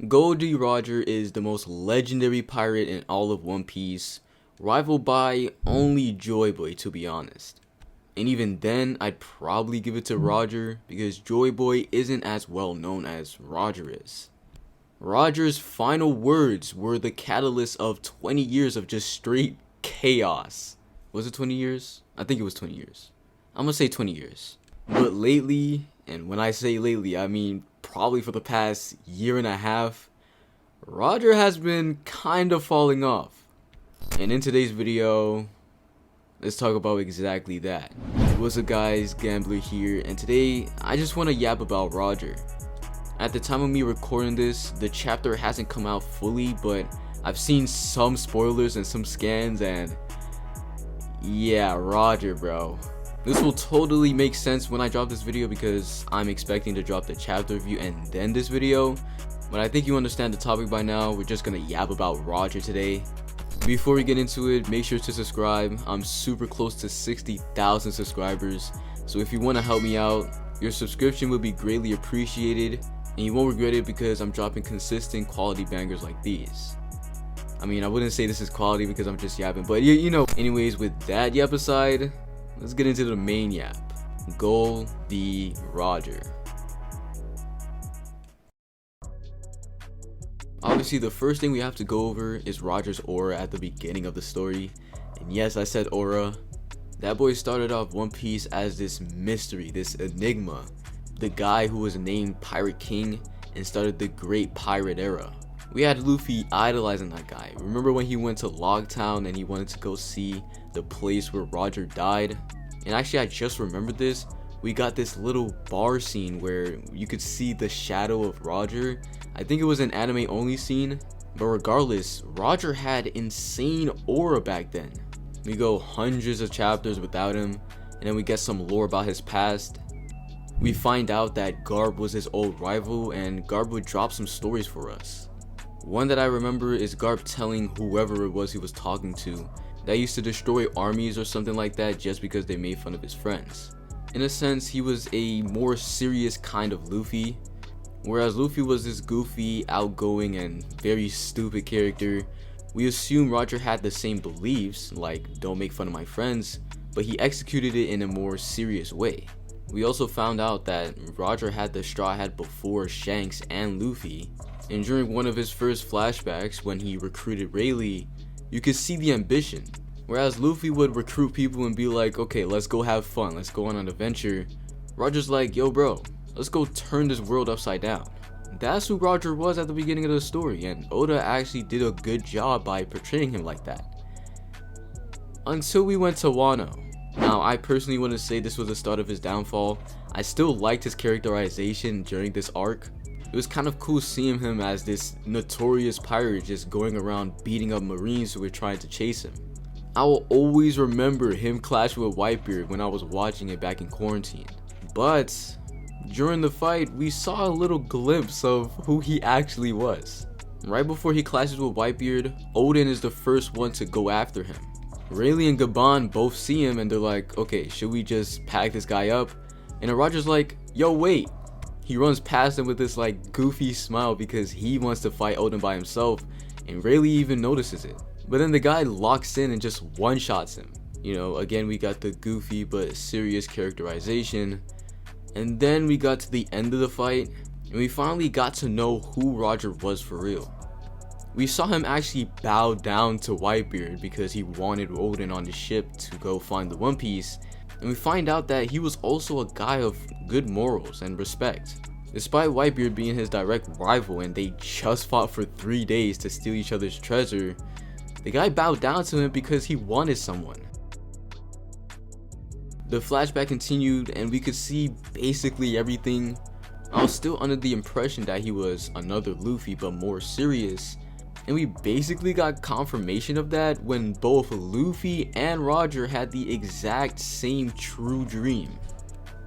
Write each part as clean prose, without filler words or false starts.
Gol D Roger is the most legendary pirate in all of One Piece, rivaled by only Joy Boy, to be honest. And even then, I'd probably give it to Roger because Joy Boy isn't as well known as Roger is. Roger's final words were the catalyst of 20 years of just straight chaos. Was it 20 years? I think it was 20 years. I'm gonna say 20 years. But lately, and when I say lately, I mean probably for the past year and a half, Roger has been kind of falling off. And in today's video, let's talk about exactly that. What's up guys, Gamblrr here, and today I just want to yap about Roger. At the time of me recording this, the chapter hasn't come out fully, but I've seen some spoilers and some scans, and yeah, Roger bro. This will totally make sense when I drop this video because I'm expecting to drop the chapter review and then this video. But I think you understand the topic by now. We're just gonna yap about Roger today. Before we get into it, make sure to subscribe. I'm super close to 60,000 subscribers. So if you want to help me out, your subscription would be greatly appreciated. And you won't regret it because I'm dropping consistent quality bangers like these. I mean, I wouldn't say this is quality because I'm just yapping, but you know. Anyways, with that yap aside, let's get into the main yap. Gol D Roger. Obviously, the first thing we have to go over is Roger's aura at the beginning of the story. And yes, I said aura. That boy started off One Piece as this mystery, this enigma. The guy who was named Pirate King and started the Great Pirate Era. We had Luffy idolizing that guy. Remember when he went to Logtown and he wanted to go see the place where Roger died? And actually, I just remembered this. We got this little bar scene where you could see the shadow of Roger. I think it was an anime only scene, but regardless, Roger had insane aura back then. We go hundreds of chapters without him, and then we get some lore about his past. We find out that Garp was his old rival, and Garp would drop some stories for us. One that I remember is Garp telling whoever it was he was talking to that used to destroy armies or something like that just because they made fun of his friends. In a sense, he was a more serious kind of Luffy, whereas Luffy was this goofy, outgoing, and very stupid character. We assume Roger had the same beliefs, like don't make fun of my friends, but he executed it in a more serious way. We also found out that Roger had the straw hat before Shanks and Luffy, and during one of his first flashbacks when he recruited Rayleigh, you could see the ambition. Whereas Luffy would recruit people and be like, okay, let's go have fun, let's go on an adventure. Roger's like, yo bro, let's go turn this world upside down. That's who Roger was at the beginning of the story, and Oda actually did a good job by portraying him like that. Until we went to Wano. Now, I personally want to say this was the start of his downfall. I still liked his characterization during this arc. It was kind of cool seeing him as this notorious pirate just going around beating up marines who were trying to chase him. I will always remember him clashing with Whitebeard when I was watching it back in quarantine. But during the fight, we saw a little glimpse of who he actually was. Right before he clashes with Whitebeard, Oden is the first one to go after him. Rayleigh and Gaban both see him and they're like, okay, should we just pack this guy up? And then Roger's like, yo wait. He runs past him with this like goofy smile because he wants to fight Oden by himself, and Rayleigh even notices it. But then the guy locks in and just one-shots him. You know, again we got the goofy but serious characterization. And then we got to the end of the fight, and we finally got to know who Roger was for real. We saw him actually bow down to Whitebeard because he wanted Oden on the ship to go find the One Piece, and we find out that he was also a guy of good morals and respect. Despite Whitebeard being his direct rival and they just fought for 3 days to steal each other's treasure, the guy bowed down to him because he wanted someone. The flashback continued and we could see basically everything. I was still under the impression that he was another Luffy but more serious, and we basically got confirmation of that when both Luffy and Roger had the exact same true dream.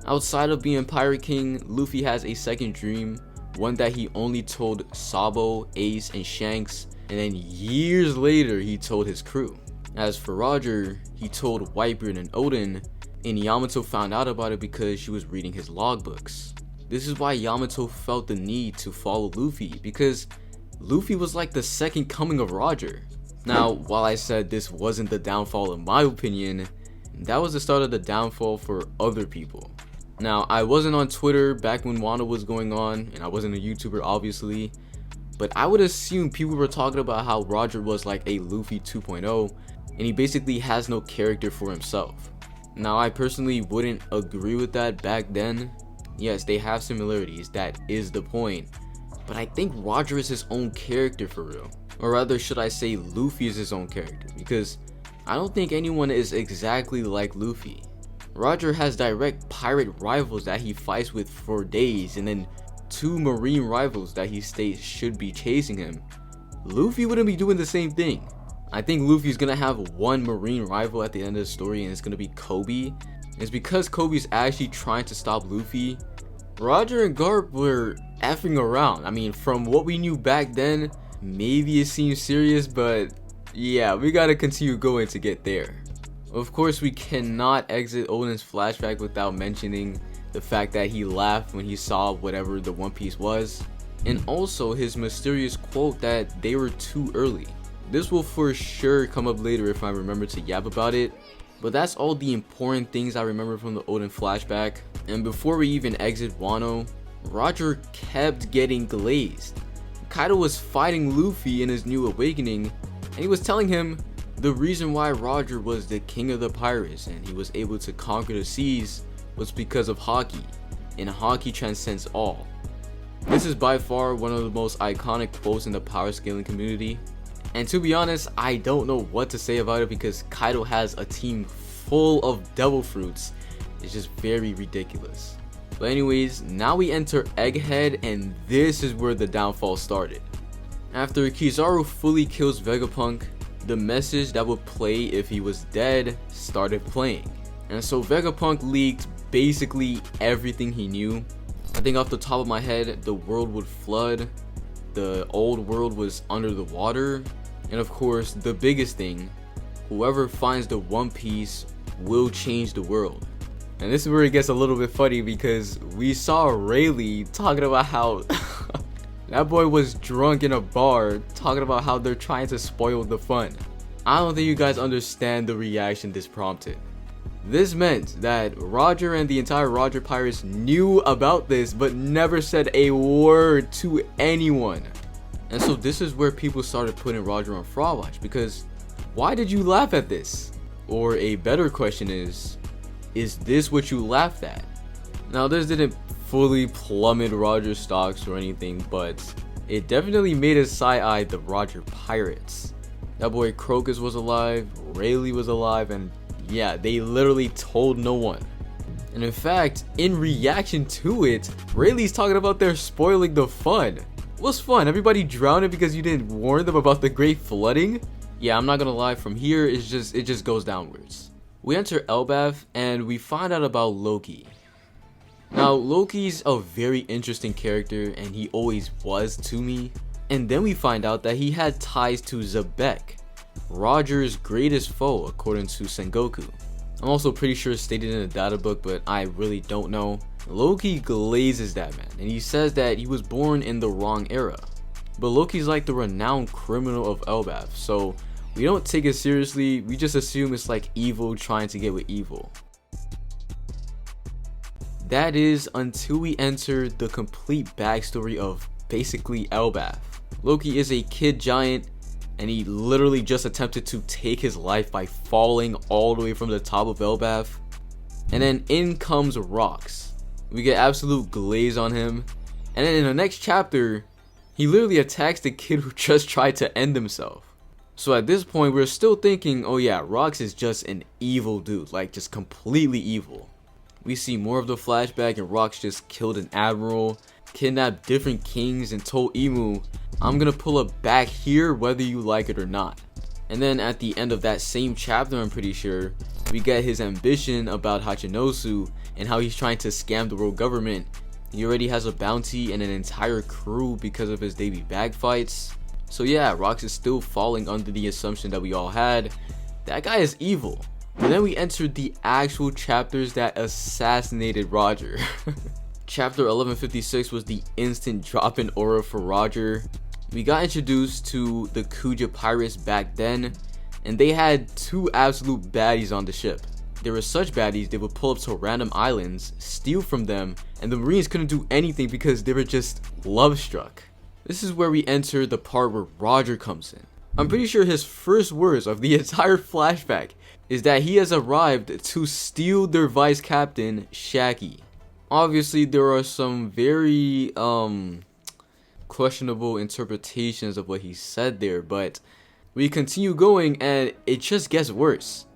Outside of being Pirate King, Luffy has a second dream, one that he only told Sabo, Ace, and Shanks, and then years later he told his crew. As for Roger, he told Whitebeard and Oden, and Yamato found out about it because she was reading his logbooks. This is why Yamato felt the need to follow Luffy, because Luffy was like the second coming of Roger. Now, while I said this wasn't the downfall in my opinion, that was the start of the downfall for other people. Now, I wasn't on Twitter back when Wano was going on, and I wasn't a YouTuber obviously, but I would assume people were talking about how Roger was like a Luffy 2.0, and he basically has no character for himself. Now, I personally wouldn't agree with that back then. Yes, they have similarities, that is the point, but I think Roger is his own character for real. Or rather, should I say Luffy is his own character, because I don't think anyone is exactly like Luffy. Roger has direct pirate rivals that he fights with for days, and then 2 marine rivals that he states should be chasing him. Luffy wouldn't be doing the same thing. I think Luffy's gonna have 1 marine rival at the end of the story, and it's gonna be Kobe. It's because Kobe's actually trying to stop Luffy. Roger and Garp were effing around. I mean, from what we knew back then, maybe it seems serious, but yeah, we gotta continue going to get there. Of course, we cannot exit Oden's flashback without mentioning the fact that he laughed when he saw whatever the One Piece was, and also his mysterious quote that they were too early. This will for sure come up later if I remember to yap about it, but that's all the important things I remember from the Oden flashback. And before we even exit Wano, Roger kept getting glazed. Kaido was fighting Luffy in his new awakening, and he was telling him the reason why Roger was the king of the pirates and he was able to conquer the seas was because of Haki, and Haki transcends all. This is by far one of the most iconic quotes in the power scaling community, and to be honest, I don't know what to say about it because Kaido has a team full of devil fruits. It's just very ridiculous. But anyways, now we enter Egghead, and this is where the downfall started. After Kizaru fully kills Vegapunk, the message that would play if he was dead started playing. And so Vegapunk leaked basically everything he knew. I think off the top of my head, the world would flood, the old world was under the water, and of course the biggest thing, whoever finds the One Piece will change the world. And this is where it gets a little bit funny because we saw Rayleigh talking about how that boy was drunk in a bar talking about how they're trying to spoil the fun. I don't think you guys understand the reaction this prompted. This meant that Roger and the entire Roger Pirates knew about this but never said a word to anyone. And so this is where people started putting Roger on fraud watch, because why did you laugh at this? Or a better question is this what you laughed at? Now, this didn't fully plummet Roger's stocks or anything, but it definitely made us side-eye the Roger Pirates. That boy Crocus was alive, Rayleigh was alive, and yeah, they literally told no one. And in fact, in reaction to it, Rayleigh's talking about they're spoiling the fun. What's fun? Everybody drowning because you didn't warn them about the great flooding? Yeah, I'm not gonna lie, from here it just goes downwards. We enter Elbaf and we find out about Loki. Now, Loki's a very interesting character and he always was to me. And then we find out that he had ties to Zebek, Roger's greatest foe according to Sengoku. I'm also pretty sure it's stated in the data book, but I really don't know. Loki glazes that man and he says that he was born in the wrong era. But Loki's like the renowned criminal of Elbaf, so we don't take it seriously, we just assume it's like evil trying to get with evil. That is until we enter the complete backstory of basically Elbaf. Loki is a kid giant and he literally just attempted to take his life by falling all the way from the top of Elbaf. And then in comes Rocks. We get absolute glaze on him. And then in the next chapter, he literally attacks the kid who just tried to end himself. So at this point, we're still thinking, oh yeah, Rocks is just an evil dude, like just completely evil. We see more of the flashback and Rocks just killed an admiral, kidnapped different kings, and told Imu, I'm gonna pull up back here whether you like it or not. And then at the end of that same chapter, I'm pretty sure, we get his ambition about Hachinosu and how he's trying to scam the world government. He already has a bounty and an entire crew because of his daily bag fights. So yeah, Rocks is still falling under the assumption that we all had. That guy is evil. But then we entered the actual chapters that assassinated Roger. Chapter 1156 was the instant drop in aura for Roger. We got introduced to the Kuja pirates back then, and they had two absolute baddies on the ship. They were such baddies they would pull up to random islands, steal from them, and the Marines couldn't do anything because they were just love struck. This is where we enter the part where Roger comes in. I'm pretty sure his first words of the entire flashback is that he has arrived to steal their vice captain, Shaggy. Obviously, there are some very questionable interpretations of what he said there, but we continue going and it just gets worse.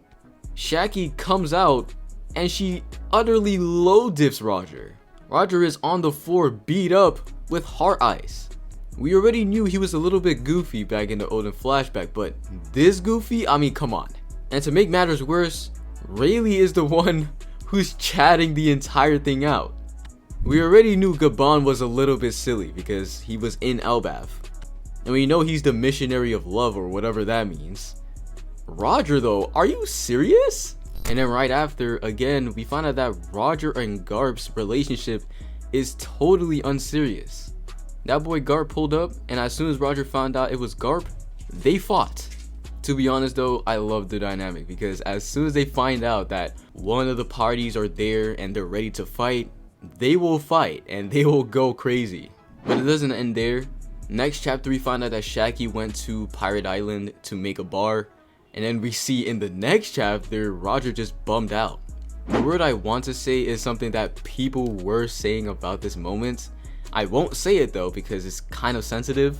Shaggy comes out and she utterly low dips Roger. Roger is on the floor beat up with heart ice. We already knew he was a little bit goofy back in the olden flashback, but this goofy, I mean, come on. And to make matters worse, Rayleigh is the one who's chatting the entire thing out. We already knew Gabon was a little bit silly because he was in Elbaf, and we know he's the missionary of love or whatever that means. Roger though, are you serious? And then right after, again, we find out that Roger and Garp's relationship is totally unserious. That boy Garp pulled up, and as soon as Roger found out it was Garp, they fought. To be honest though, I love the dynamic because as soon as they find out that one of the parties are there and they're ready to fight, they will fight and they will go crazy. But it doesn't end there. Next chapter we find out that Shaggy went to Pirate Island to make a bar, and then we see in the next chapter Roger just bummed out. The word I want to say is something that people were saying about this moment. I won't say it though because it's kind of sensitive.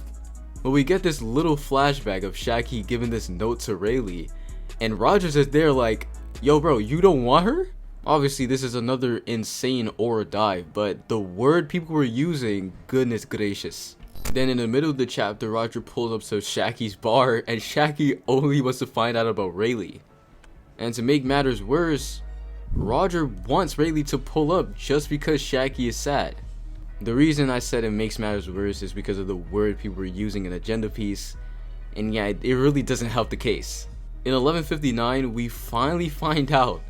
But we get this little flashback of Shaggy giving this note to Rayleigh, and Roger's just there like, yo bro, you don't want her? Obviously this is another insane aura dive, but the word people were using, goodness gracious. Then in the middle of the chapter, Roger pulls up to Shaggy's bar, and Shaggy only wants to find out about Rayleigh. And to make matters worse, Roger wants Rayleigh to pull up just because Shaggy is sad. The reason I said it makes matters worse is because of the word people were using in Agenda Piece, and yeah, it really doesn't help the case. In 1159, we finally find out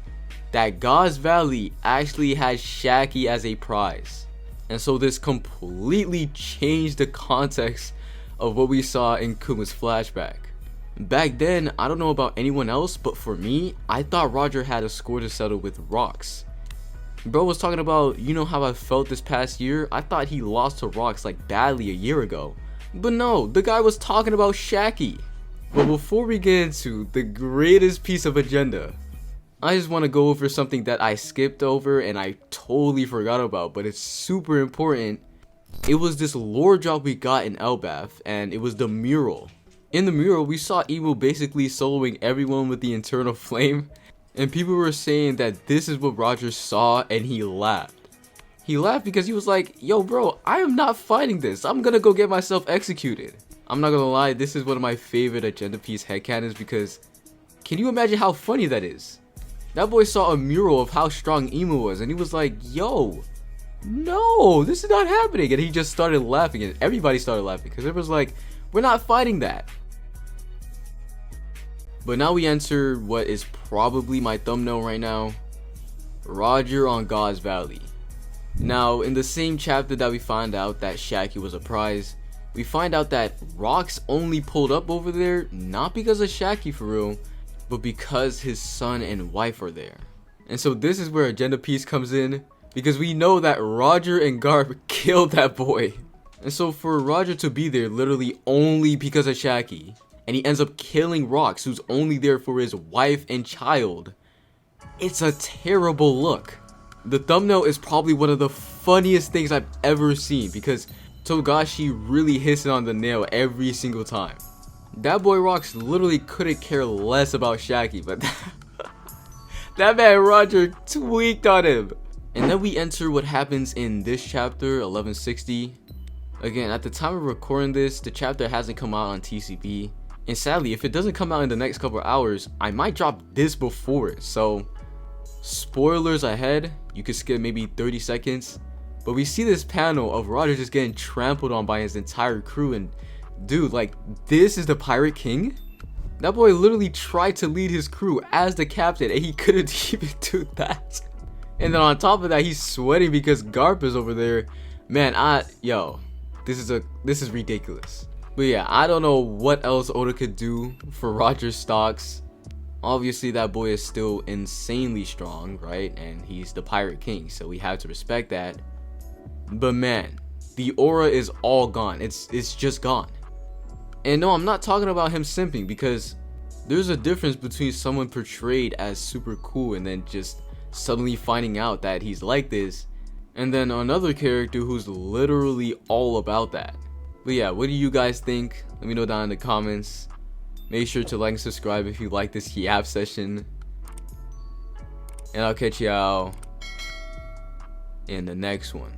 that God's Valley actually has Shaggy as a prize. And so this completely changed the context of what we saw in Kuma's flashback. Back then, I don't know about anyone else, but for me, I thought Roger had a score to settle with Rocks. Bro was talking about, you know how I felt this past year? I thought he lost to Rocks like badly a year ago. But no, the guy was talking about Shaggy. But before we get into the greatest piece of agenda, I just want to go over something that I skipped over and I totally forgot about, but it's super important. It was this lore drop we got in Elbaf, and it was the mural. In the mural, we saw Emo basically soloing everyone with the internal flame, and people were saying that this is what Roger saw, and he laughed. He laughed because he was like, yo bro, I am not fighting this. I'm gonna go get myself executed. I'm not gonna lie, this is one of my favorite Agenda Piece headcanons because can you imagine how funny that is? That boy saw a mural of how strong Emo was, and he was like, yo, no, this is not happening. And he just started laughing, and everybody started laughing because it was like, we're not fighting that. But now we enter what is probably my thumbnail right now, Roger on God's Valley. Now, in the same chapter that we find out that Shaggy was a prize, we find out that Rocks only pulled up over there not because of Shaggy for real, but because his son and wife are there. And so this is where Agenda Piece comes in, because we know that Roger and Garp killed that boy. And so for Roger to be there literally only because of Shaggy, and he ends up killing Rocks, who's only there for his wife and child, it's a terrible look. The thumbnail is probably one of the funniest things I've ever seen because Togashi really hits it on the nail every single time. That boy Rocks literally couldn't care less about Shaggy, but that man Roger tweaked on him. And then we enter what happens in this chapter, 1160. Again, at the time of recording this, the chapter hasn't come out on TCB. And sadly, if it doesn't come out in the next couple of hours, I might drop this before it. So, spoilers ahead, you could skip maybe 30 seconds. But we see this panel of Roger just getting trampled on by his entire crew, and dude, like, this is the Pirate King? That boy literally tried to lead his crew as the captain, and he couldn't even do that. And then on top of that, he's sweating because Garp is over there. Man, yo, this is ridiculous. But yeah, I don't know what else Oda could do for Roger's stocks. Obviously that boy is still insanely strong, right? And he's the Pirate King, so we have to respect that. But man, the aura is all gone. It's just gone. And no, I'm not talking about him simping, because there's a difference between someone portrayed as super cool and then just suddenly finding out that he's like this, and then another character who's literally all about that. But yeah, what do you guys think? Let me know down in the comments. Make sure to like and subscribe if you like this yap session. And I'll catch y'all in the next one.